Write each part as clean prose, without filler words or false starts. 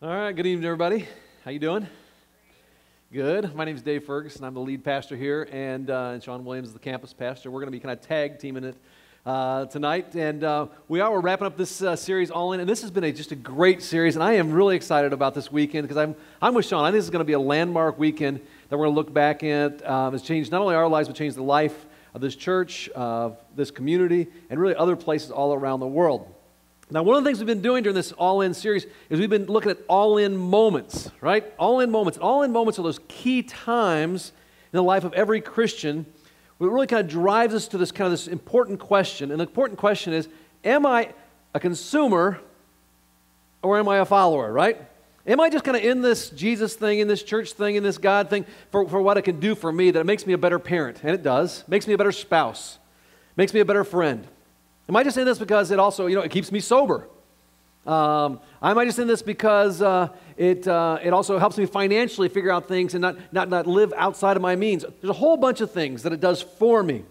All right, good evening, everybody. How you doing? Good. My name is Dave Ferguson. I'm the lead pastor here, and Shawn Williams is the campus pastor. We're going to be kind of tag teaming it tonight, and we're wrapping up this series all in, and this has been just a great series, and I am really excited about this weekend because I'm with Shawn. I think this is going to be a landmark weekend that we're going to look back at. It's changed not only our lives, but changed the life of this church, of this community, and really other places all around the world. Now, one of the things we've been doing during this all-in series is we've been looking at all-in moments, right? All-in moments. All-in moments are those key times in the life of every Christian where it really kind of drives us to this important question. And the important question is, am I a consumer or am I a follower, right? Am I just kind of in this Jesus thing, in this church thing, in this God thing for what it can do for me, that it makes me a better parent? And it does. Makes me a better spouse. Makes me a better friend. Am I just in this because it also, it keeps me sober? Am I just in this because it also helps me financially figure out things and not live outside of my means? There's a whole bunch of things that it does for me.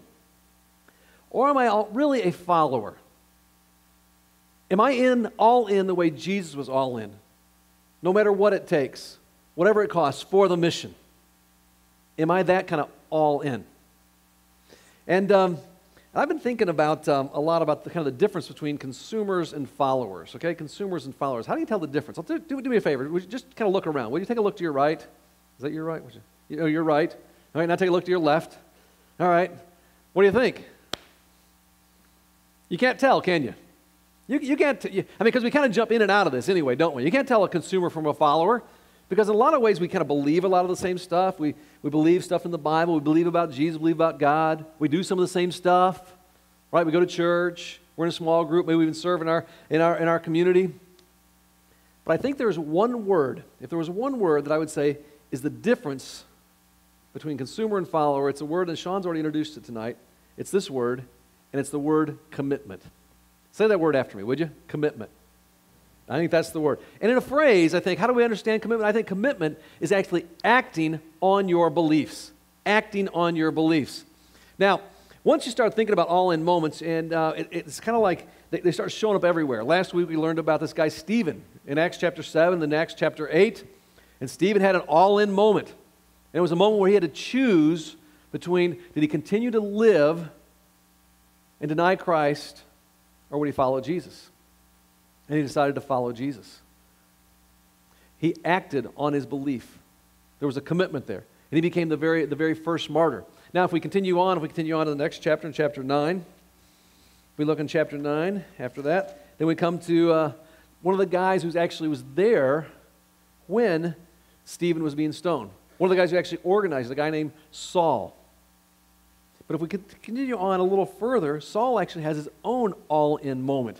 Or am I really a follower? Am I all in the way Jesus was all in? No matter what it takes, whatever it costs for the mission. Am I that kind of all in? And I've been thinking about a lot about the difference between consumers and followers, okay? Consumers and followers. How do you tell the difference? Do me a favor. Would you just kind of look around? Would you take a look to your right? Is that your right? You're right. All right, now take a look to your left. All right. What do you think? You can't tell, can you? You can't, because we kind of jump in and out of this anyway, don't we? You can't tell a consumer from a follower. Because in a lot of ways, we kind of believe a lot of the same stuff. We believe stuff in the Bible. We believe about Jesus. We believe about God. We do some of the same stuff, right? We go to church. We're in a small group. Maybe we even serve in our community. But I think there's one word. If there was one word that I would say is the difference between consumer and follower, it's a word, and Shawn's already introduced it tonight. It's this word, and it's the word commitment. Say that word after me, would you? Commitment. I think that's the word. And in a phrase, I think, how do we understand commitment? I think commitment is actually acting on your beliefs. Acting on your beliefs. Now, once you start thinking about all-in moments, and it's kind of like they start showing up everywhere. Last week we learned about this guy Stephen in Acts chapter 7, then Acts chapter 8. And Stephen had an all-in moment. And it was a moment where he had to choose between, did he continue to live and deny Christ, or would he follow Jesus? And he decided to follow Jesus. He acted on his belief. There was a commitment there. And he became the very first martyr. Now, if we continue on to the next chapter, in chapter 9, if we look in chapter 9 after that, then we come to one of the guys who actually was there when Stephen was being stoned. One of the guys who actually organized, a guy named Saul. But if we continue on a little further, Saul actually has his own all-in moment.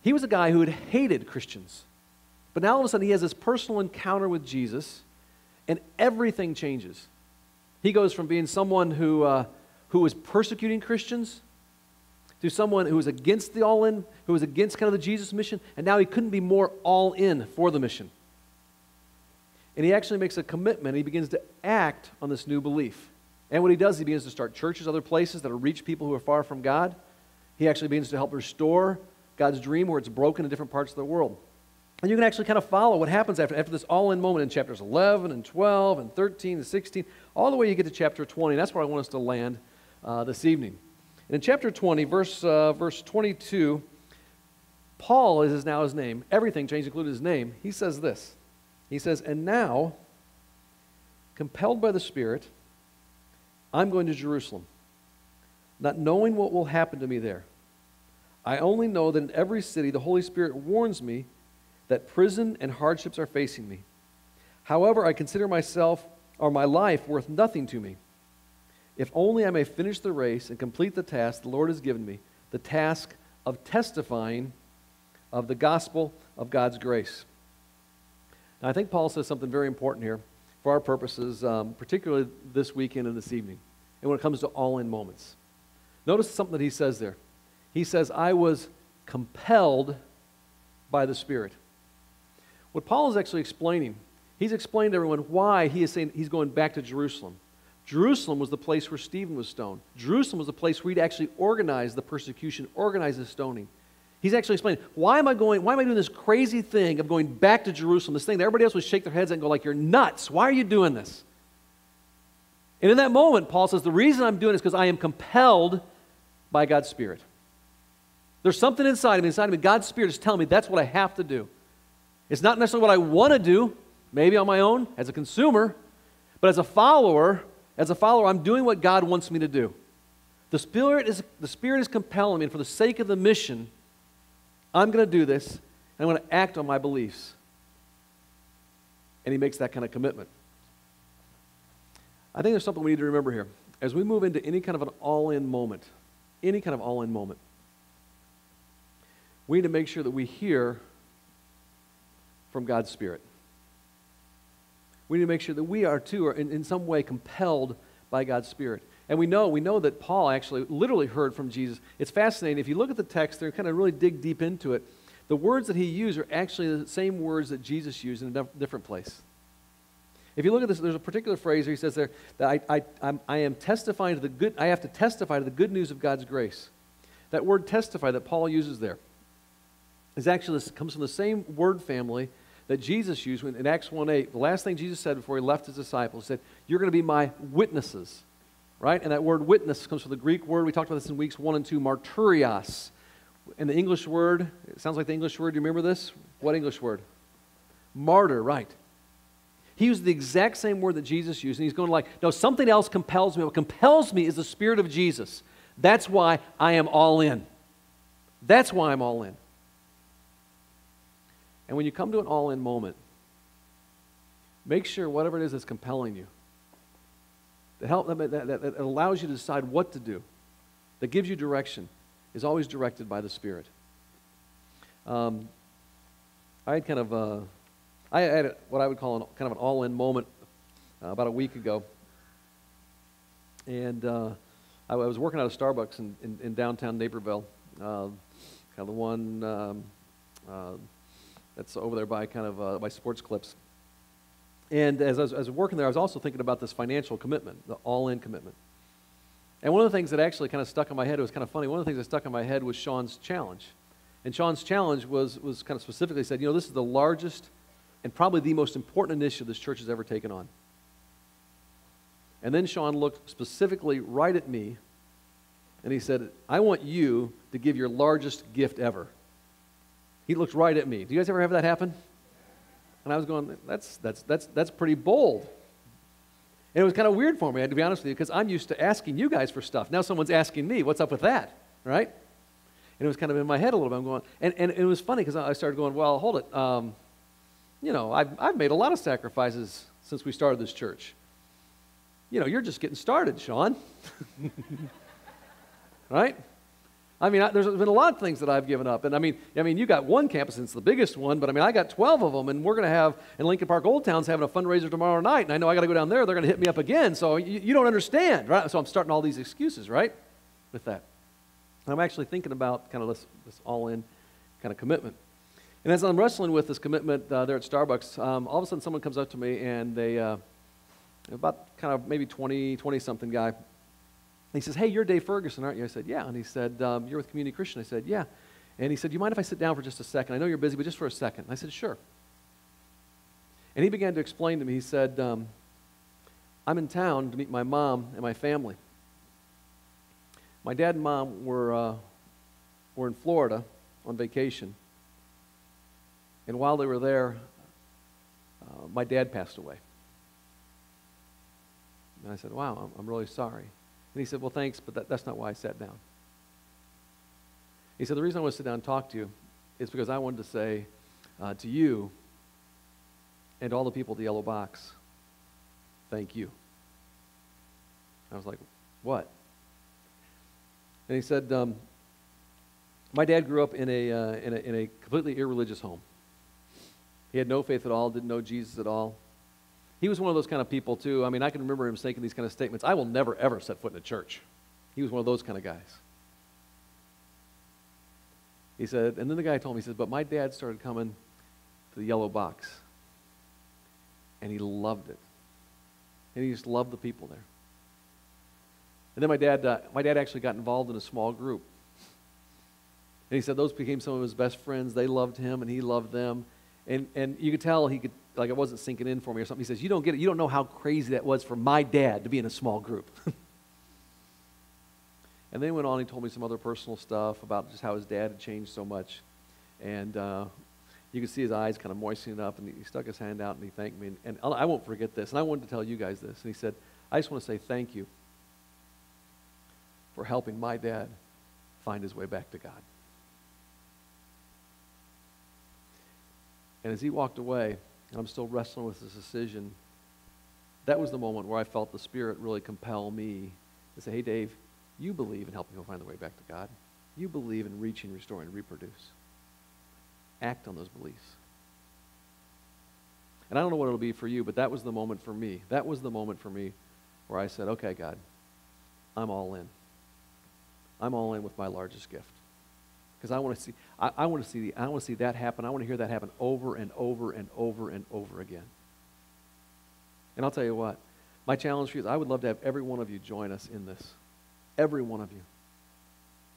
He was a guy who had hated Christians. But now all of a sudden he has this personal encounter with Jesus, and everything changes. He goes from being someone who was persecuting Christians to someone who was against the all-in, who was against kind of the Jesus mission, and now he couldn't be more all-in for the mission. And he actually makes a commitment. He begins to act on this new belief. And what he does, he begins to start churches, other places that will reach people who are far from God. He actually begins to help restore God's dream where it's broken in different parts of the world. And you can actually kind of follow what happens after this all-in moment in chapters 11 and 12 and 13 and 16, all the way you get to chapter 20. And that's where I want us to land this evening. And in chapter 20, verse 22, Paul is now his name. Everything changed, including his name. He says this. He says, "And now, compelled by the Spirit, I'm going to Jerusalem, not knowing what will happen to me there. I only know that in every city the Holy Spirit warns me that prison and hardships are facing me. However, I consider myself or my life worth nothing to me. If only I may finish the race and complete the task the Lord has given me, the task of testifying of the gospel of God's grace." Now, I think Paul says something very important here for our purposes, particularly this weekend and this evening, and when it comes to all-in moments. Notice something that he says there. He says, I was compelled by the Spirit. What Paul is actually explaining, he's explained to everyone why he is saying he's going back to Jerusalem. Jerusalem was the place where Stephen was stoned. Jerusalem was the place where he'd actually organized the persecution, organized the stoning. He's actually explaining, why am I doing this crazy thing of going back to Jerusalem, this thing that everybody else would shake their heads at and go like, you're nuts. Why are you doing this? And in that moment, Paul says, the reason I'm doing it is because I am compelled by God's Spirit. There's something inside of me, God's Spirit is telling me that's what I have to do. It's not necessarily what I want to do, maybe on my own, as a consumer, but as a follower, I'm doing what God wants me to do. The Spirit is compelling me, and for the sake of the mission, I'm going to do this, and I'm going to act on my beliefs. And he makes that kind of commitment. I think there's something we need to remember here. As we move into any kind of an all-in moment, we need to make sure that we hear from God's Spirit. We need to make sure that we are too, in some way compelled by God's Spirit. And we know that Paul actually literally heard from Jesus. It's fascinating. If you look at the text there and kind of really dig deep into it, the words that he used are actually the same words that Jesus used in a different place. If you look at this, there's a particular phrase where he says there that I have to testify to the good news of God's grace. That word testify that Paul uses there comes from the same word family that Jesus used in Acts 1:8. The last thing Jesus said before he left his disciples, he said, you're going to be my witnesses. Right? And that word witness comes from the Greek word, we talked about this in weeks 1 and 2, martyrios. And the English word, it sounds like the English word, do you remember this? What English word? Martyr, right. He used the exact same word that Jesus used, and he's going like, no, something else compels me. What compels me is the Spirit of Jesus. That's why I am all in. That's why I'm all in. And when you come to an all-in moment, make sure whatever it is that's compelling you, that allows you to decide what to do, that gives you direction, is always directed by the Spirit. I had what I would call kind of an all-in moment about a week ago, and I was working out of Starbucks in downtown Naperville, kind of the one that's over there by by Sports Clips. And as I was working there, I was also thinking about this financial commitment, the all-in commitment. And one of the things that actually kind of stuck in my head, it was kind of funny, one of the things that stuck in my head was Shawn's challenge. And Shawn's challenge was kind of specifically said, this is the largest and probably the most important initiative this church has ever taken on. And then Shawn looked specifically right at me, and he said, I want you to give your largest gift ever. He looked right at me. Do you guys ever have that happen? And I was going, that's pretty bold. And it was kind of weird for me, to be honest with you, because I'm used to asking you guys for stuff. Now someone's asking me, what's up with that, right? And it was kind of in my head a little bit. I'm going, and it was funny because I started going, well, hold it. I've made a lot of sacrifices since we started this church. You're just getting started, Shawn. Right? I mean, there's been a lot of things that I've given up. And I mean, you got one campus, and it's the biggest one, but I got 12 of them, and we're going to have, in Lincoln Park Old Town's having a fundraiser tomorrow night, and I know I got to go down there, they're going to hit me up again, so you don't understand, right? So I'm starting all these excuses, right, with that. And I'm actually thinking about kind of this all-in kind of commitment. And as I'm wrestling with this commitment there at Starbucks, all of a sudden someone comes up to me, and they, about kind of maybe 20-something guy, he says, hey, you're Dave Ferguson, aren't you? I said, yeah. And he said, you're with Community Christian? I said, yeah. And he said, do you mind if I sit down for just a second? I know you're busy, but just for a second. And I said, sure. And he began to explain to me, he said, I'm in town to meet my mom and my family. My dad and mom were in Florida on vacation. And while they were there, my dad passed away. And I said, wow, I'm really sorry. And he said, well, thanks, but that's not why I sat down. He said, the reason I want to sit down and talk to you is because I wanted to say to you and all the people at the Yellow Box, thank you. I was like, what? And he said, my dad grew up in a completely irreligious home. He had no faith at all, didn't know Jesus at all. He was one of those kind of people, too. I can remember him making these kind of statements. I will never, ever set foot in a church. He was one of those kind of guys. He said, and then the guy told me, he said, but my dad started coming to the Yellow Box, and he loved it. And he just loved the people there. And then my dad actually got involved in a small group. And he said those became some of his best friends. They loved him, and he loved them. And you could tell he could, like it wasn't sinking in for me or something. He says, you don't get it. You don't know how crazy that was for my dad to be in a small group. And then he went on, he told me some other personal stuff about just how his dad had changed so much. And you could see his eyes kind of moistening up, and he stuck his hand out and he thanked me. And I won't forget this, and I wanted to tell you guys this. And he said, I just want to say thank you for helping my dad find his way back to God. And as he walked away, and I'm still wrestling with this decision, that was the moment where I felt the Spirit really compel me to say, hey, Dave, you believe in helping people find their way back to God. You believe in reaching, restoring, and reproduce. Act on those beliefs. And I don't know what it'll be for you, but that was the moment for me. That was the moment for me where I said, okay, God, I'm all in. I'm all in with my largest gift. Because I want to see, I want to see that happen. I want to hear that happen over and over and over and over again. And I'll tell you what, my challenge for you is I would love to have every one of you join us in this. Every one of you.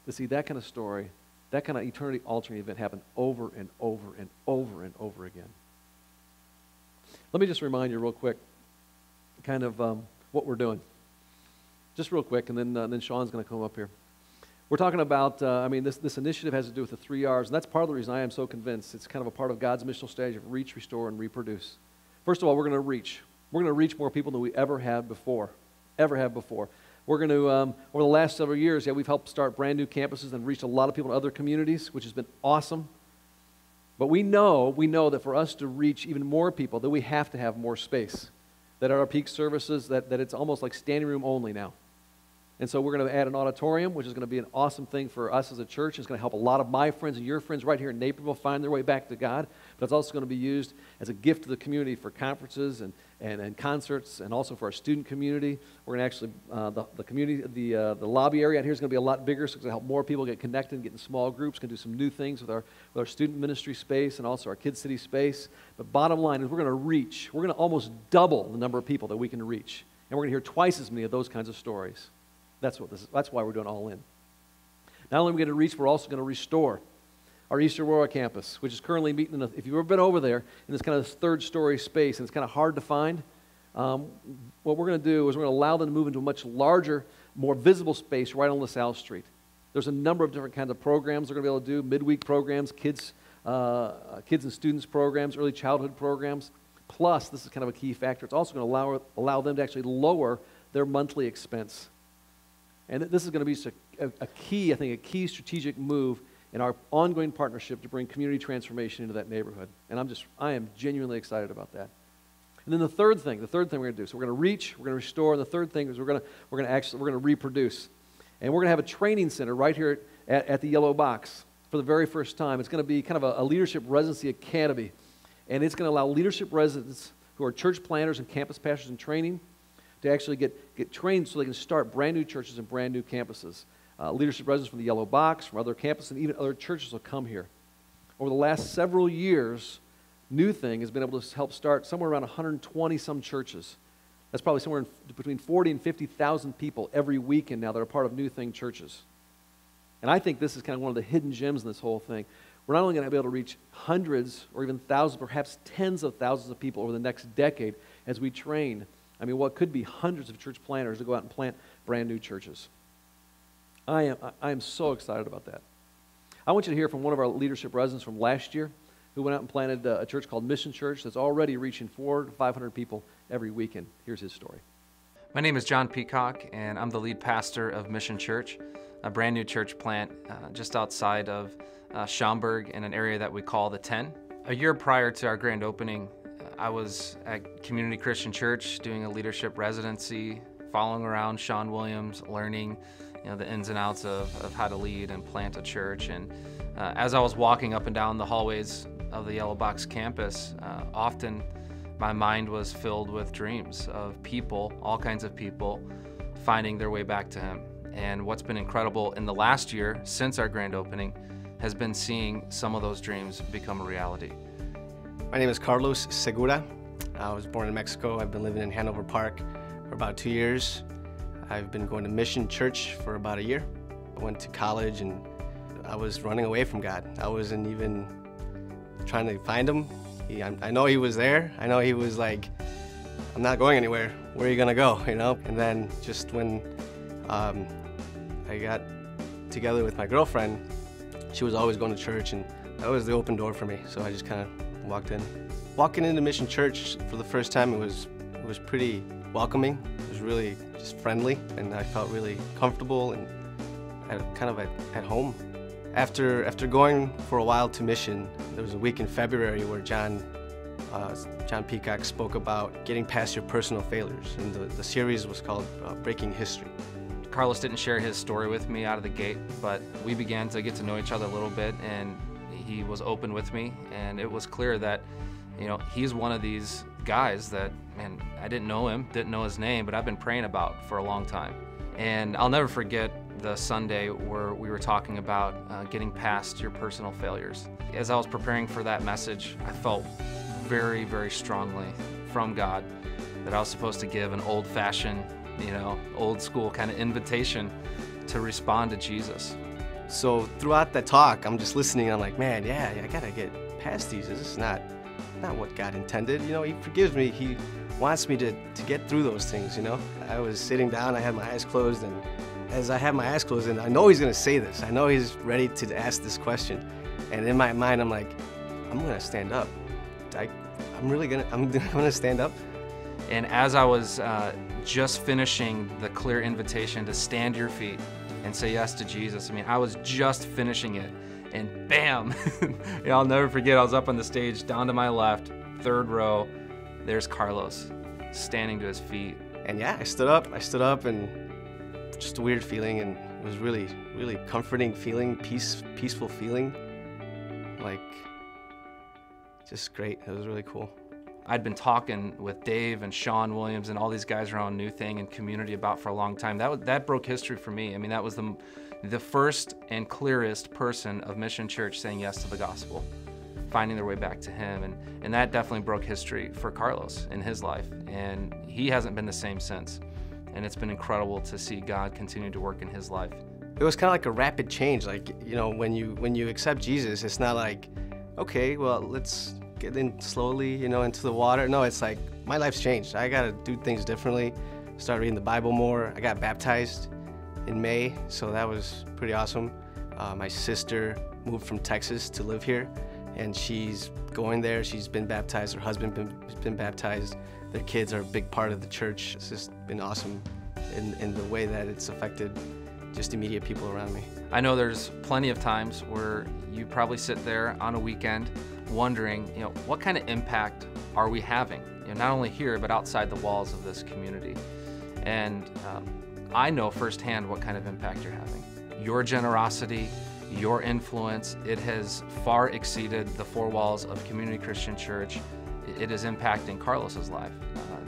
To see that kind of story, that kind of eternity altering event happen over and over and over and over again. Let me just remind you real quick, kind of what we're doing. Just real quick, and then Shawn's going to come up here. We're talking about, this initiative has to do with the 3 R's, and that's part of the reason I am so convinced. It's kind of a part of God's missional strategy of reach, restore, and reproduce. First of all, we're going to reach. We're going to reach more people than we ever have before. We're going to, over the last several years, we've helped start brand new campuses and reached a lot of people in other communities, which has been awesome. But we know that for us to reach even more people, that we have to have more space. That at our peak services, that it's almost like standing room only now. And so we're going to add an auditorium, which is going to be an awesome thing for us as a church. It's going to help a lot of my friends and your friends right here in Naperville find their way back to God. But it's also going to be used as a gift to the community for conferences and concerts, and also for our student community. We're going to actually, the community, the lobby area out here is going to be a lot bigger, so it's going to help more people get connected and get in small groups. Going to do some new things with our student ministry space and also our Kids City space. But bottom line is we're going to reach. We're going to almost double the number of people that we can reach. And we're going to hear twice as many of those kinds of stories. That's why we're doing all in. Not only are we going to reach, we're also going to restore our East Aurora campus, which is currently meeting if you've ever been over there, in this kind of third-story space, and it's kind of hard to find. What we're going to do is we're going to allow them to move into a much larger, more visible space right on LaSalle Street. There's a number of different kinds of programs they're going to be able to do, midweek programs, kids and students programs, early childhood programs. Plus, this is kind of a key factor, it's also going to allow them to actually lower their monthly expense. And this is going to be a key strategigic move in our ongoing partnership to bring community transformation into that neighborhood. And I am genuinely excited about that. And then the third thing we're going to do, so we're going to reach, we're going to restore, and the third thing is we're going to reproduce. And we're going to have a training center right here at the Yellow Box for the very first time. It's going to be kind of a leadership residency academy. And it's going to allow leadership residents who are church planners and campus pastors in training to actually get trained so they can start brand new churches and brand new campuses. Leadership residents from the Yellow Box, from other campuses, and even other churches will come here. Over the last several years, New Thing has been able to help start somewhere around 120-some churches. That's probably somewhere between 40 and 50,000 people every weekend now that are part of New Thing churches. And I think this is kind of one of the hidden gems in this whole thing. We're not only going to be able to reach hundreds or even thousands, perhaps tens of thousands of people over the next decade as we train what could be hundreds of church planters to go out and plant brand new churches. I am so excited about that. I want you to hear from one of our leadership residents from last year who went out and planted a church called Mission Church that's already reaching 400 to 500 people every weekend. Here's his story. My name is John Peacock, and I'm the lead pastor of Mission Church, a brand new church plant just outside of Schaumburg in an area that we call the 10. A year prior to our grand opening, I was at Community Christian Church doing a leadership residency, following around Shawn Williams, learning the ins and outs of how to lead and plant a church. And as I was walking up and down the hallways of the Yellow Box campus, often my mind was filled with dreams of people, all kinds of people, finding their way back to Him. And what's been incredible in the last year, since our grand opening, has been seeing some of those dreams become a reality. My name is Carlos Segura. I was born in Mexico. I've been living in Hanover Park for about 2 years. I've been going to Mission Church for about a year. I went to college and I was running away from God. I wasn't even trying to find him. I know he was there. I know he was like, I'm not going anywhere. Where are you gonna go, you know? And then just when I got together with my girlfriend, she was always going to church, and that was the open door for me. So I just kind of walked in. Walking into Mission Church for the first time, it was pretty welcoming. It was really just friendly, and I felt really comfortable and kind of at home. After going for a while to mission, there was a week in February where John Peacock spoke about getting past your personal failures, and the series was called Breaking History. Carlos didn't share his story with me out of the gate, but we began to get to know each other a little bit, and he was open with me, and it was clear that, you know, he's one of these guys that, man, I didn't know him, didn't know his name, but I've been praying about for a long time. And I'll never forget the Sunday where we were talking about getting past your personal failures. As I was preparing for that message, I felt very, very strongly from God that I was supposed to give an old-fashioned, you know, old school kind of invitation to respond to Jesus. So throughout that talk, I'm just listening, and I'm like, man, yeah, I gotta get past these. This is not what God intended. You know, he forgives me. He wants me to get through those things, you know. I was sitting down, I had my eyes closed, and as I have my eyes closed, and I know he's gonna say this. I know he's ready to ask this question. And in my mind, I'm like, I'm gonna stand up. I'm gonna stand up. And as I was just finishing the clear invitation to stand to your feet and say yes to Jesus, I mean, I was just finishing it, and bam! You know, I'll never forget, I was up on the stage, down to my left, third row, there's Carlos, standing to his feet. And yeah, I stood up, and just a weird feeling, and it was really, really comforting feeling, peaceful feeling, like, just great. It was really cool. I'd been talking with Dave and Shawn Williams and all these guys around New Thing and community about for a long time. That broke history for me. I mean, that was the first and clearest person of Mission Church saying yes to the gospel, finding their way back to him. And that definitely broke history for Carlos in his life. And he hasn't been the same since. And it's been incredible to see God continue to work in his life. It was kind of like a rapid change. Like, you know, when you accept Jesus, it's not like, okay, well, let's get in slowly, you know, into the water. No, it's like, my life's changed. I got to do things differently. Start reading the Bible more. I got baptized in May, so that was pretty awesome. My sister moved from Texas to live here, and she's going there. She's been baptized. Her husband has been baptized. Their kids are a big part of the church. It's just been awesome in the way that it's affected just immediate people around me. I know there's plenty of times where you probably sit there on a weekend wondering, you know, what kind of impact are we having? You know, not only here, but outside the walls of this community. And I know firsthand what kind of impact you're having. Your generosity, your influence, it has far exceeded the four walls of Community Christian Church. It is impacting Carlos's life.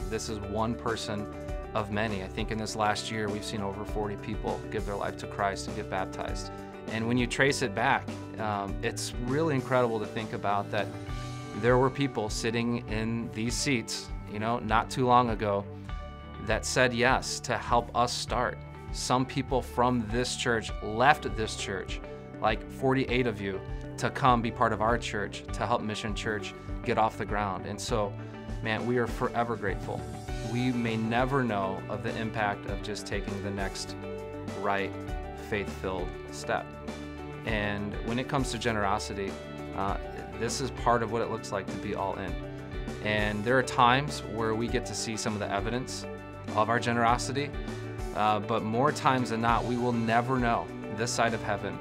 This is one person of many. I think in this last year, we've seen over 40 people give their life to Christ and get baptized. And when you trace it back, it's really incredible to think about that there were people sitting in these seats, you know, not too long ago that said yes to help us start. Some people from this church left this church, like 48 of you, to come be part of our church, to help Mission Church get off the ground. And so, man, we are forever grateful. We may never know of the impact of just taking the next right, faith-filled step. And when it comes to generosity, this is part of what it looks like to be all in. And there are times where we get to see some of the evidence of our generosity, but more times than not, we will never know this side of heaven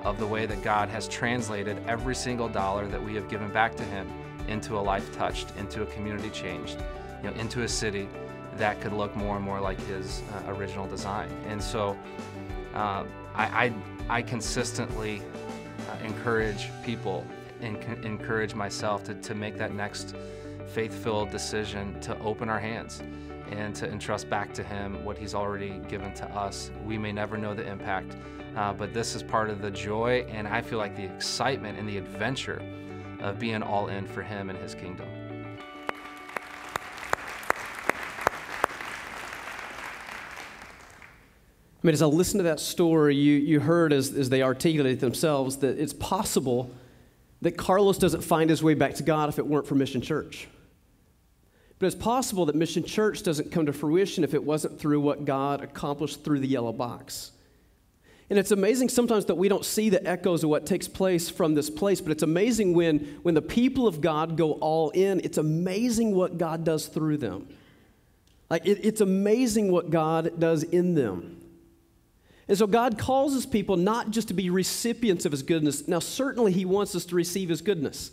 of the way that God has translated every single dollar that we have given back to Him into a life touched, into a community changed, you know, into a city that could look more and more like His original design. And so I consistently encourage people and encourage myself to make that next faith-filled decision to open our hands and to entrust back to Him what He's already given to us. We may never know the impact, but this is part of the joy, and I feel like the excitement and the adventure of being all in for Him and His kingdom. I mean, as I listened to that story, you heard as they articulate themselves that it's possible that Carlos doesn't find his way back to God if it weren't for Mission Church. But it's possible that Mission Church doesn't come to fruition if it wasn't through what God accomplished through the yellow box. And it's amazing sometimes that we don't see the echoes of what takes place from this place, but it's amazing when the people of God go all in, it's amazing what God does through them. Like, it's amazing what God does in them. And so God calls his people not just to be recipients of his goodness. Now, certainly he wants us to receive his goodness.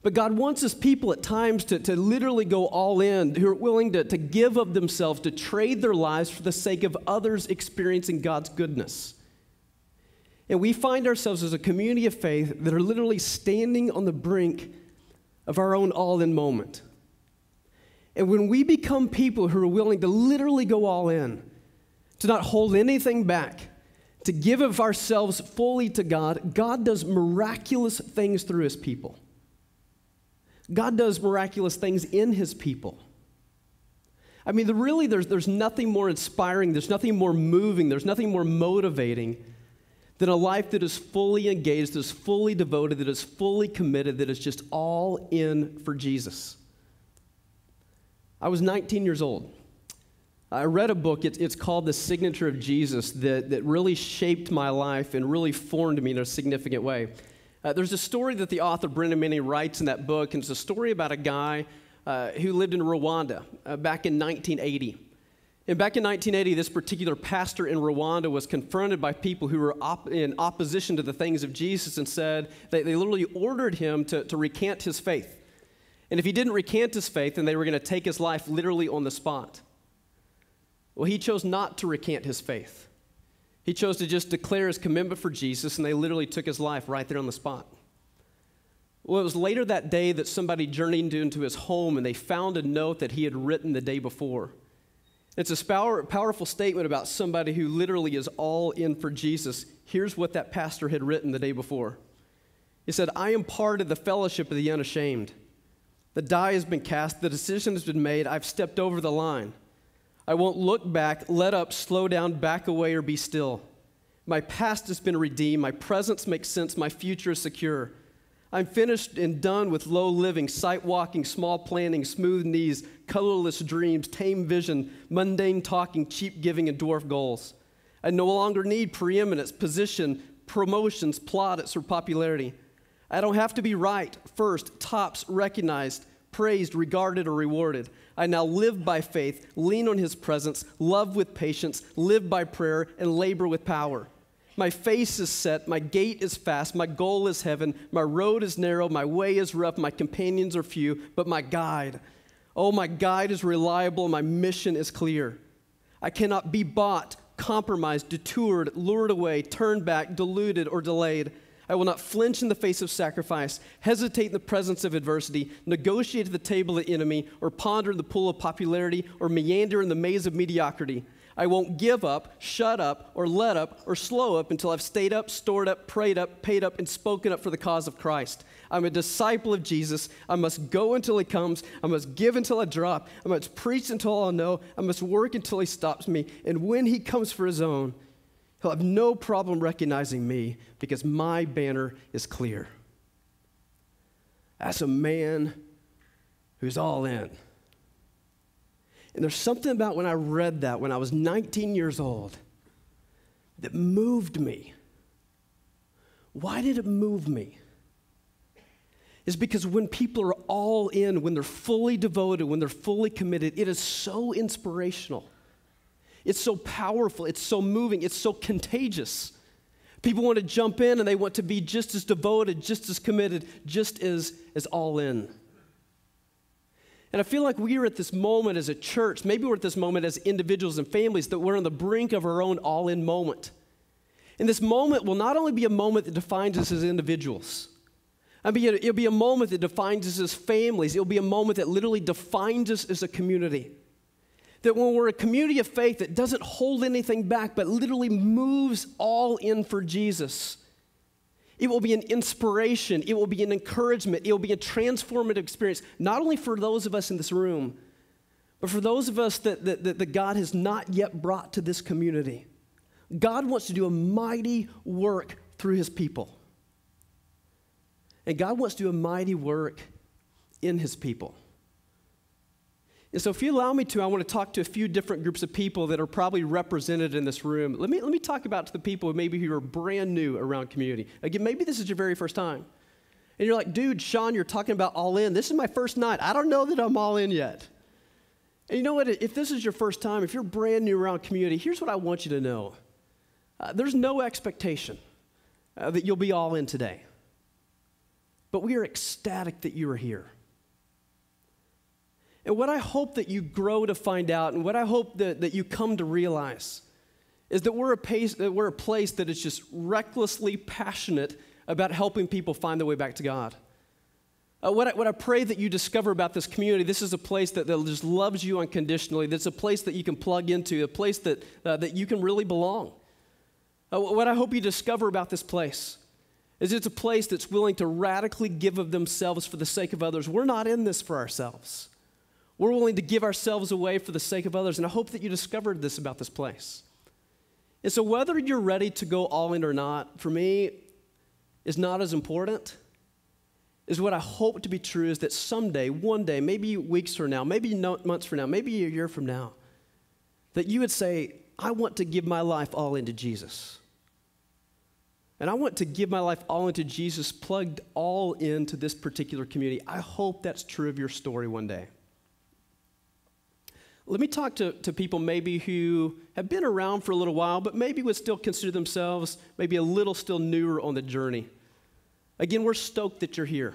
But God wants his people at times to literally go all in, who are willing to give of themselves, to trade their lives for the sake of others experiencing God's goodness. And we find ourselves as a community of faith that are literally standing on the brink of our own all-in moment. And when we become people who are willing to literally go all in, to not hold anything back, to give of ourselves fully to God, God does miraculous things through his people. God does miraculous things in his people. I mean, there's nothing more inspiring, there's nothing more moving, there's nothing more motivating than a life that is fully engaged, that is fully devoted, that is fully committed, that is just all in for Jesus. I was 19 years old. I read a book, it's called The Signature of Jesus, that really shaped my life and really formed me in a significant way. There's a story that the author, Brendan Manning, writes in that book, and it's a story about a guy who lived in Rwanda back in 1980. And back in 1980, this particular pastor in Rwanda was confronted by people who were in opposition to the things of Jesus and said, they literally ordered him to recant his faith. And if he didn't recant his faith, then they were going to take his life literally on the spot. Well, he chose not to recant his faith. He chose to just declare his commitment for Jesus, and they literally took his life right there on the spot. Well, it was later that day that somebody journeyed into his home, and they found a note that he had written the day before. It's a powerful statement about somebody who literally is all in for Jesus. Here's what that pastor had written the day before. He said, "I am part of the fellowship of the unashamed. The die has been cast, the decision has been made, I've stepped over the line. I won't look back, let up, slow down, back away, or be still. My past has been redeemed, my presence makes sense, my future is secure. I'm finished and done with low living, sight walking, small planning, smooth knees, colorless dreams, tame vision, mundane talking, cheap giving, and dwarf goals. I no longer need preeminence, position, promotions, plaudits, or popularity. I don't have to be right, first, tops, recognized, praised, regarded, or rewarded. I now live by faith, lean on his presence, love with patience, live by prayer, and labor with power. My face is set, my gait is fast, my goal is heaven, my road is narrow, my way is rough, my companions are few, but my guide, oh, my guide is reliable, my mission is clear. I cannot be bought, compromised, detoured, lured away, turned back, deluded, or delayed. I will not flinch in the face of sacrifice, hesitate in the presence of adversity, negotiate at the table of the enemy, or ponder in the pool of popularity, or meander in the maze of mediocrity. I won't give up, shut up, or let up, or slow up until I've stayed up, stored up, prayed up, paid up, and spoken up for the cause of Christ. I'm a disciple of Jesus. I must go until he comes. I must give until I drop. I must preach until I'll know. I must work until he stops me. And when he comes for his own, he'll have no problem recognizing me because my banner is clear." That's a man who's all in. And there's something about when I read that when I was 19 years old that moved me. Why did it move me? It's because when people are all in, when they're fully devoted, when they're fully committed, it is so inspirational. It's so powerful, it's so moving, it's so contagious. People want to jump in and they want to be just as devoted, just as committed, just as all in. And I feel like we are at this moment as a church, maybe we're at this moment as individuals and families, that we're on the brink of our own all-in moment. And this moment will not only be a moment that defines us as individuals. I mean, it'll be a moment that defines us as families. It'll be a moment that literally defines us as a community. That when we're a community of faith that doesn't hold anything back, but literally moves all in for Jesus, it will be an inspiration, it will be an encouragement, it will be a transformative experience, not only for those of us in this room, but for those of us that God has not yet brought to this community. God wants to do a mighty work through his people. And God wants to do a mighty work in his people. And so if you allow me to, I want to talk to a few different groups of people that are probably represented in this room. Let me talk about to the people maybe who are brand new around community. Again, maybe this is your very first time. And you're like, dude, Shawn, you're talking about all in. This is my first night. I don't know that I'm all in yet. And you know what? If this is your first time, if you're brand new around community, here's what I want you to know. There's no expectation that you'll be all in today. But we are ecstatic that you are here. And what I hope that you grow to find out, and what I hope that you come to realize, is that we're a place that is just recklessly passionate about helping people find their way back to God. What I pray that you discover about this community, this is a place that just loves you unconditionally. That's a place that you can plug into, a place that you can really belong. What I hope you discover about this place is it's a place that's willing to radically give of themselves for the sake of others. We're not in this for ourselves. We're willing to give ourselves away for the sake of others, and I hope that you discovered this about this place. And so whether you're ready to go all in or not, for me, is not as important. Is what I hope to be true is that someday, one day, maybe weeks from now, maybe months from now, maybe a year from now, that you would say, I want to give my life all into Jesus. And I want to give my life all into Jesus, plugged all into this particular community. I hope that's true of your story one day. Let me talk to people maybe who have been around for a little while, but maybe would still consider themselves maybe a little still newer on the journey. Again, we're stoked that you're here.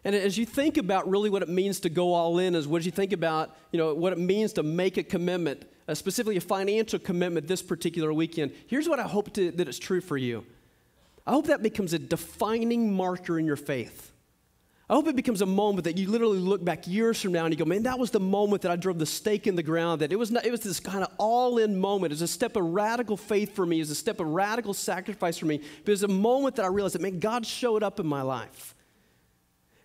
And as you think about really what it means to go all in, as what you think about, what it means to make a commitment, specifically a financial commitment this particular weekend, here's what I hope that it's true for you. I hope that becomes a defining marker in your faith. I hope it becomes a moment that you literally look back years from now and you go, man, that was the moment that I drove the stake in the ground, that it was this kind of all-in moment. It was a step of radical faith for me. It was a step of radical sacrifice for me. But it was a moment that I realized that, man, God showed up in my life.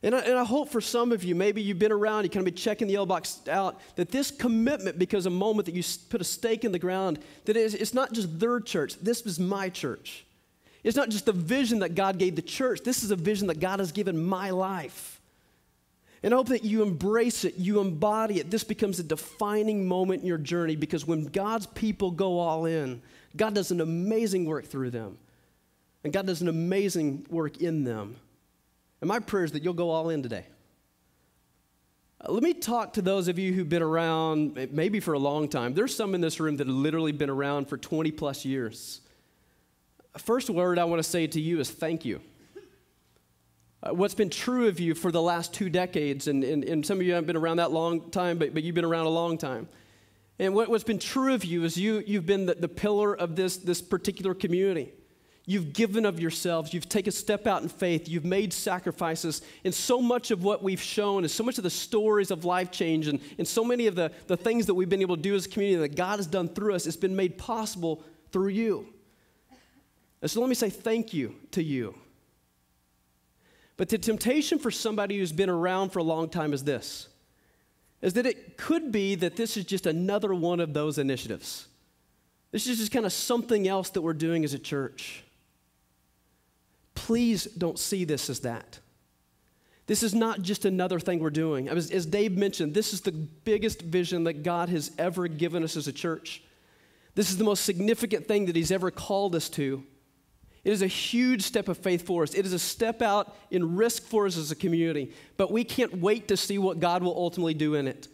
And I hope for some of you, maybe you've been around, you kind of been checking the yellow box out, that this commitment becomes a moment that you put a stake in the ground, that it's not just their church, this is my church. It's not just the vision that God gave the church. This is a vision that God has given my life. And I hope that you embrace it, you embody it. This becomes a defining moment in your journey, because when God's people go all in, God does an amazing work through them. And God does an amazing work in them. And my prayer is that you'll go all in today. Let me talk to those of you who've been around maybe for a long time. There's some in this room that have literally been around for 20 plus years. First word I want to say to you is thank you. What's been true of you for the last 2 decades, and some of you haven't been around that long time, but you've been around a long time. And what's been true of you is you've been the pillar of this particular community. You've given of yourselves. You've taken a step out in faith. You've made sacrifices. And so much of what we've shown is so much of the stories of life change and so many of the things that we've been able to do as a community that God has done through us, it's been made possible through you. And so let me say thank you to you. But the temptation for somebody who's been around for a long time is this, is that it could be that this is just another one of those initiatives. This is just kind of something else that we're doing as a church. Please don't see this as that. This is not just another thing we're doing. As Dave mentioned, this is the biggest vision that God has ever given us as a church. This is the most significant thing that he's ever called us to. It is a huge step of faith for us. It is a step out in risk for us as a community. But we can't wait to see what God will ultimately do in it.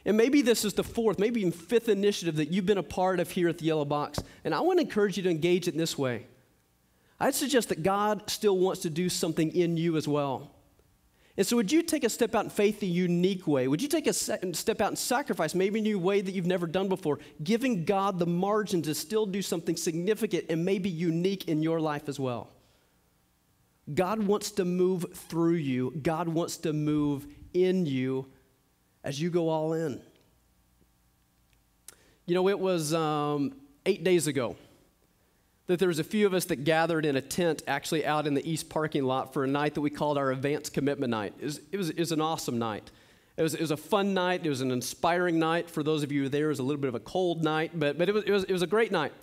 And maybe this is the 4th, maybe even 5th initiative that you've been a part of here at the Yellow Box. And I want to encourage you to engage it in this way. I'd suggest that God still wants to do something in you as well. And so would you take a step out in faith in a unique way? Would you take a step out in sacrifice, maybe in a new way that you've never done before, giving God the margin to still do something significant and maybe unique in your life as well? God wants to move through you. God wants to move in you as you go all in. It was 8 days ago that there was a few of us that gathered in a tent actually out in the east parking lot for a night that we called our advanced commitment night. It was an awesome night. It was a fun night. It was an inspiring night. For those of you there, it was a little bit of a cold night, but it was a great night.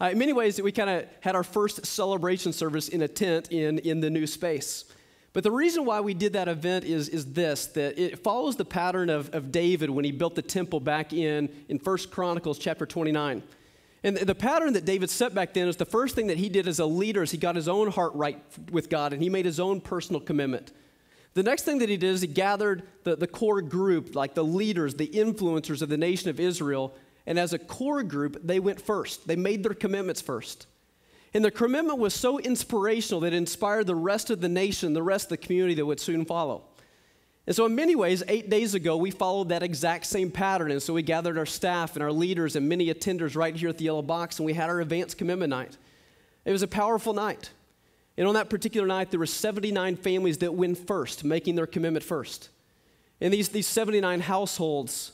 In many ways, we kind of had our first celebration service in a tent in the new space. But the reason why we did that event is this, that it follows the pattern of David when he built the temple back in 1 Chronicles chapter 29. And the pattern that David set back then is the first thing that he did as a leader is he got his own heart right with God, and he made his own personal commitment. The next thing that he did is he gathered the core group, like the leaders, the influencers of the nation of Israel, and as a core group, they went first. They made their commitments first. And their commitment was so inspirational that it inspired the rest of the nation, the rest of the community that would soon follow. And so in many ways, 8 days ago, we followed that exact same pattern. And so we gathered our staff and our leaders and many attenders right here at the Yellow Box, and we had our advanced commitment night. It was a powerful night. And on that particular night, there were 79 families that went first, making their commitment first. And these 79 households,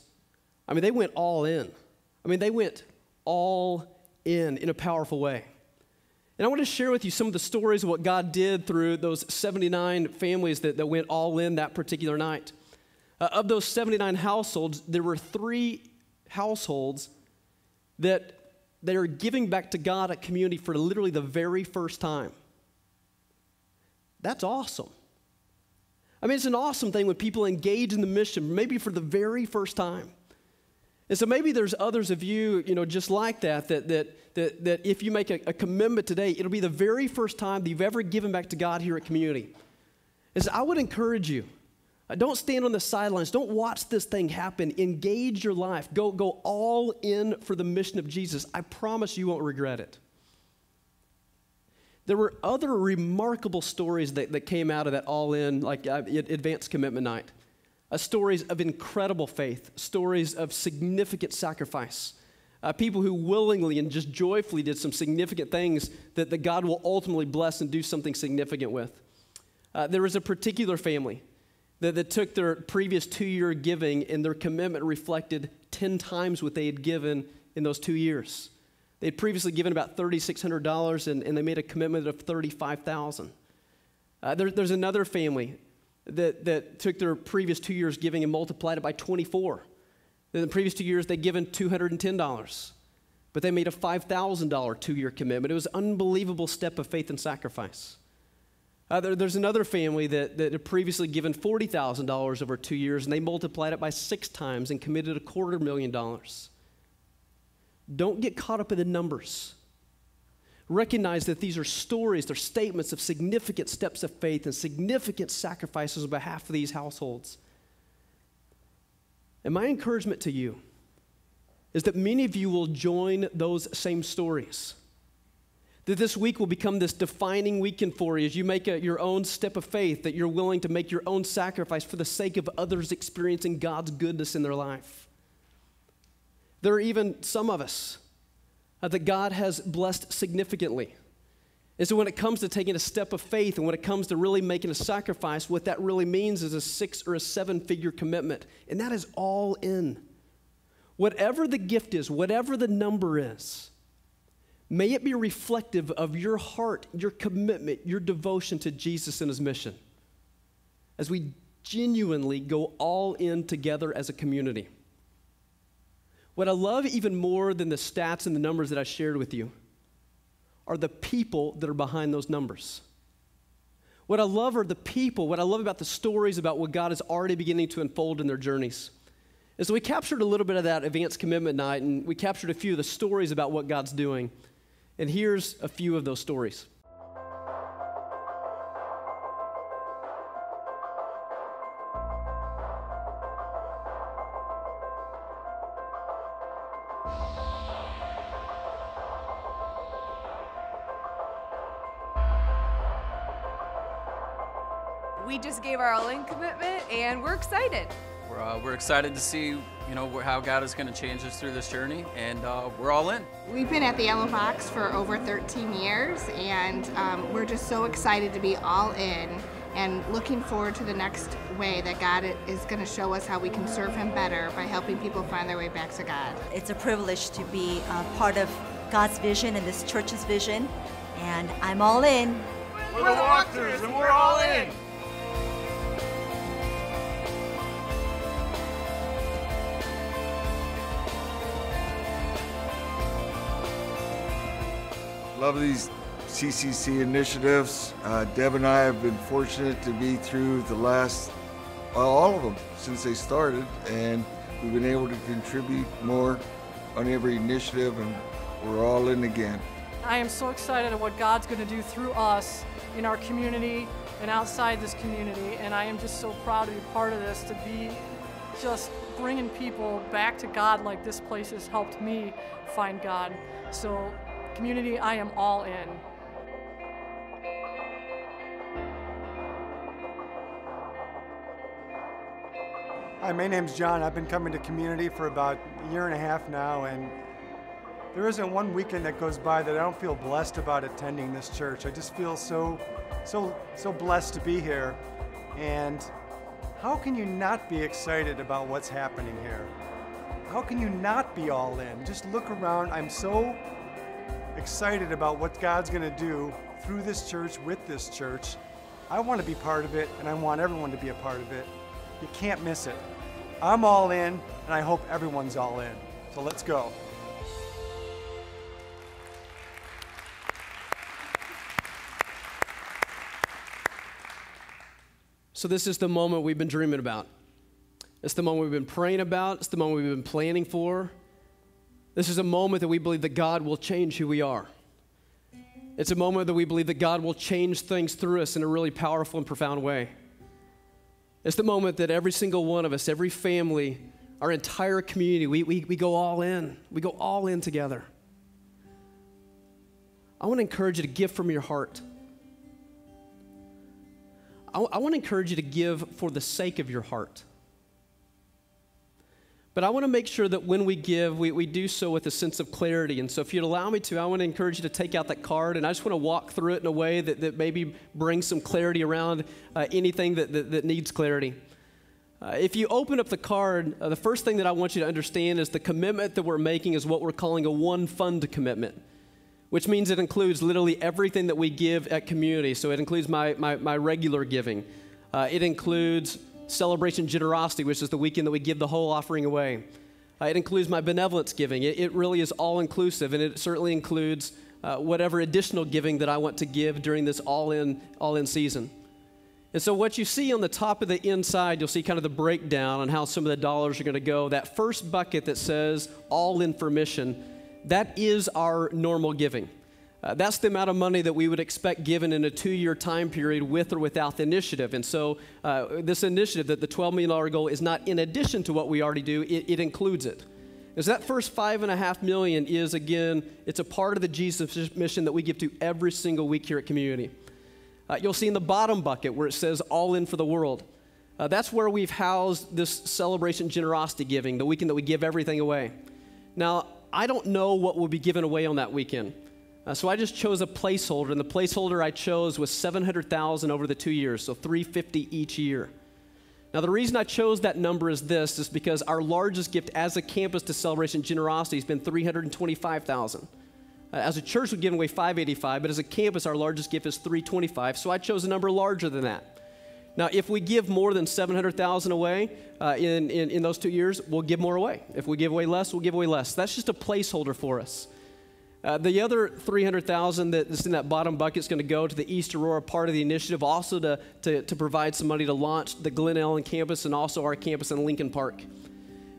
I mean, they went all in. I mean, they went all in a powerful way. And I want to share with you some of the stories of what God did through those 79 families that went all in that particular night. Of those 79 households, there were 3 households that they are giving back to God at community for literally the very first time. That's awesome. I mean, it's an awesome thing when people engage in the mission, maybe for the very first time. And so maybe there's others of you, just like that if you make a commitment today, it'll be the very first time that you've ever given back to God here at Community. And so I would encourage you, don't stand on the sidelines. Don't watch this thing happen. Engage your life. Go all in for the mission of Jesus. I promise you won't regret it. There were other remarkable stories that came out of that all-in, like advanced commitment night. Stories of incredible faith, stories of significant sacrifice, people who willingly and just joyfully did some significant things that God will ultimately bless and do something significant with. There was a particular family that took their previous 2-year giving, and their commitment reflected 10 times what they had given in those 2 years. They had previously given about $3,600, and they made a commitment of $35,000. There's another family that took their previous 2 years giving and multiplied it by 24. In the previous 2 years, they'd given $210, but they made a $5,000 2-year commitment. It was an unbelievable step of faith and sacrifice. There's another family that had previously given $40,000 over 2 years, and they multiplied it by 6 times and committed $250,000. Don't get caught up in the numbers. Recognize that these are stories, they're statements of significant steps of faith and significant sacrifices on behalf of these households. And my encouragement to you is that many of you will join those same stories. That this week will become this defining weekend for you as you make your own step of faith, that you're willing to make your own sacrifice for the sake of others experiencing God's goodness in their life. There are even some of us that God has blessed significantly. And so when it comes to taking a step of faith and when it comes to really making a sacrifice, what that really means is a 6 or a 7-figure commitment. And that is all in. Whatever the gift is, whatever the number is, may it be reflective of your heart, your commitment, your devotion to Jesus and his mission as we genuinely go all in together as a community. What I love even more than the stats and the numbers that I shared with you are the people that are behind those numbers. What I love are the people, what I love about the stories about what God is already beginning to unfold in their journeys. And so we captured a little bit of that advanced commitment night, and we captured a few of the stories about what God's doing. And here's a few of those stories. We just gave our all-in commitment, and we're excited. We're excited to see, how God is going to change us through this journey, and we're all in. We've been at the Yellow Box for over 13 years, and we're just so excited to be all in and looking forward to the next way that God is going to show us how we can serve him better by helping people find their way back to God. It's a privilege to be part of God's vision and this church's vision, and I'm all in. We're the walkthroughs, and we're all in. Love these CCC initiatives. Deb and I have been fortunate to be through the last, all of them since they started, and we've been able to contribute more on every initiative, and we're all in again. I am so excited at what God's going to do through us in our community and outside this community, and I am just so proud to be part of this, to be just bringing people back to God like this place has helped me find God. So, community, I am all in. Hi, my name's John. I've been coming to community for about a year and a half now, and there isn't one weekend that goes by that I don't feel blessed about attending this church. I just feel so blessed to be here. And how can you not be excited about what's happening here? How can you not be all in? Just look around. I'm so excited about what God's going to do through this church, with this church. I want to be part of it, and I want everyone to be a part of it. You can't miss it. I'm all in, and I hope everyone's all in. So let's go. So this is the moment we've been dreaming about. It's the moment we've been praying about. It's the moment we've been planning for. This is a moment that we believe that God will change who we are. It's a moment that we believe that God will change things through us in a really powerful and profound way. It's the moment that every single one of us, every family, our entire community, we go all in. We go all in together. I want to encourage you to give from your heart. I want to encourage you to give for the sake of your heart. But I want to make sure that when we give, we do so with a sense of clarity. And so if you'd allow me to, I want to encourage you to take out that card, and I just want to walk through it in a way that maybe brings some clarity around anything that needs clarity. If you open up the card, the first thing that I want you to understand is the commitment that we're making is what we're calling a one-fund commitment, which means it includes literally everything that we give at community. So it includes my regular giving. It includes Celebration Generosity, which is the weekend that we give the whole offering away. It includes my benevolence giving. It really is all-inclusive, and it certainly includes whatever additional giving that I want to give during this all-in season. And so what you see on the top of the inside, you'll see kind of the breakdown on how some of the dollars are going to go. That first bucket that says all-in for mission, that is our normal giving. That's the amount of money that we would expect given in a 2-year time period with or without the initiative. And so this initiative, that the $12 million goal, is not in addition to what we already do, it includes it. And so that first $5.5 million is, again, it's a part of the Jesus mission that we give to every single week here at Community. You'll see in the bottom bucket where it says all in for the world. That's where we've housed this Celebration Generosity giving, the weekend that we give everything away. Now, I don't know what will be given away on that weekend. So I just chose a placeholder, and the placeholder I chose was $700,000 over the 2 years, so $350,000 each year. Now, the reason I chose that number is because our largest gift as a campus to Celebration Generosity has been $325,000. As a church, we've given away $585,000, but as a campus, our largest gift is $325,000, so I chose a number larger than that. Now, if we give more than $700,000 away in those 2 years, we'll give more away. If we give away less, we'll give away less. That's just a placeholder for us. The other $300,000 that's in that bottom bucket is going to go to the East Aurora part of the initiative, also to provide some money to launch the Glen Ellen campus and also our campus in Lincoln Park.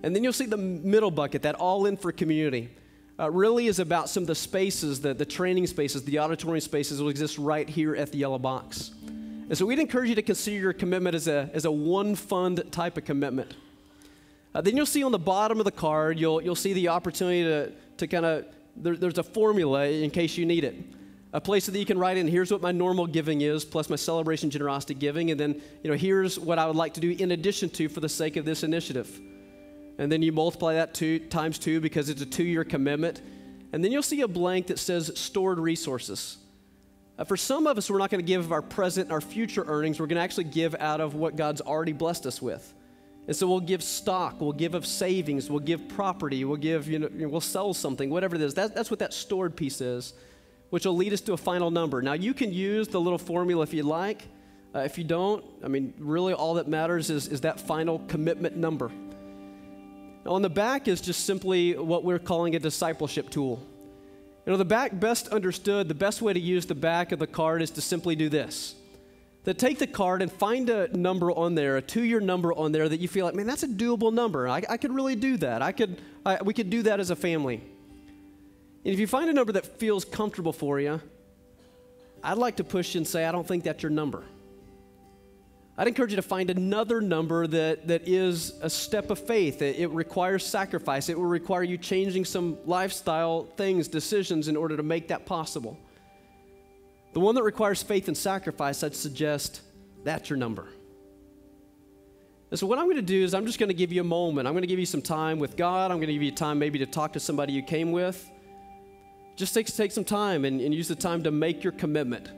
And then you'll see the middle bucket, that all in for community, really is about some of the spaces, the training spaces, the auditorium spaces that will exist right here at the Yellow Box. And so we'd encourage you to consider your commitment as a one-fund type of commitment. Then you'll see on the bottom of the card, you'll see the opportunity to kind of, there's a formula in case you need it. A place that you can write in, here's what my normal giving is, plus my Celebration Generosity giving, and then here's what I would like to do in addition to for the sake of this initiative. And then you multiply that times 2 because it's a 2-year commitment. And then you'll see a blank that says stored resources. For some of us, we're not going to give of our present and our future earnings. We're going to actually give out of what God's already blessed us with. And so we'll give stock, we'll give of savings, we'll give property, we'll give, we'll sell something, whatever it is. That's what that stored piece is, which will lead us to a final number. Now, you can use the little formula if you like. If you don't, really all that matters is that final commitment number. Now, on the back is just simply what we're calling a discipleship tool. You know, the back best understood, the best way to use the back of the card is to simply do this. That take the card and find a number on there, a 2-year number on there that you feel like, man, that's a doable number. I could really do that. We could do that as a family. And if you find a number that feels comfortable for you, I'd like to push you and say, I don't think that's your number. I'd encourage you to find another number that is a step of faith. It requires sacrifice. It will require you changing some lifestyle things, decisions in order to make that possible. The one that requires faith and sacrifice, I'd suggest that's your number. And so what I'm going to do is I'm just going to give you a moment. I'm going to give you some time with God. I'm going to give you time maybe to talk to somebody you came with. Just take some time and use the time to make your commitment.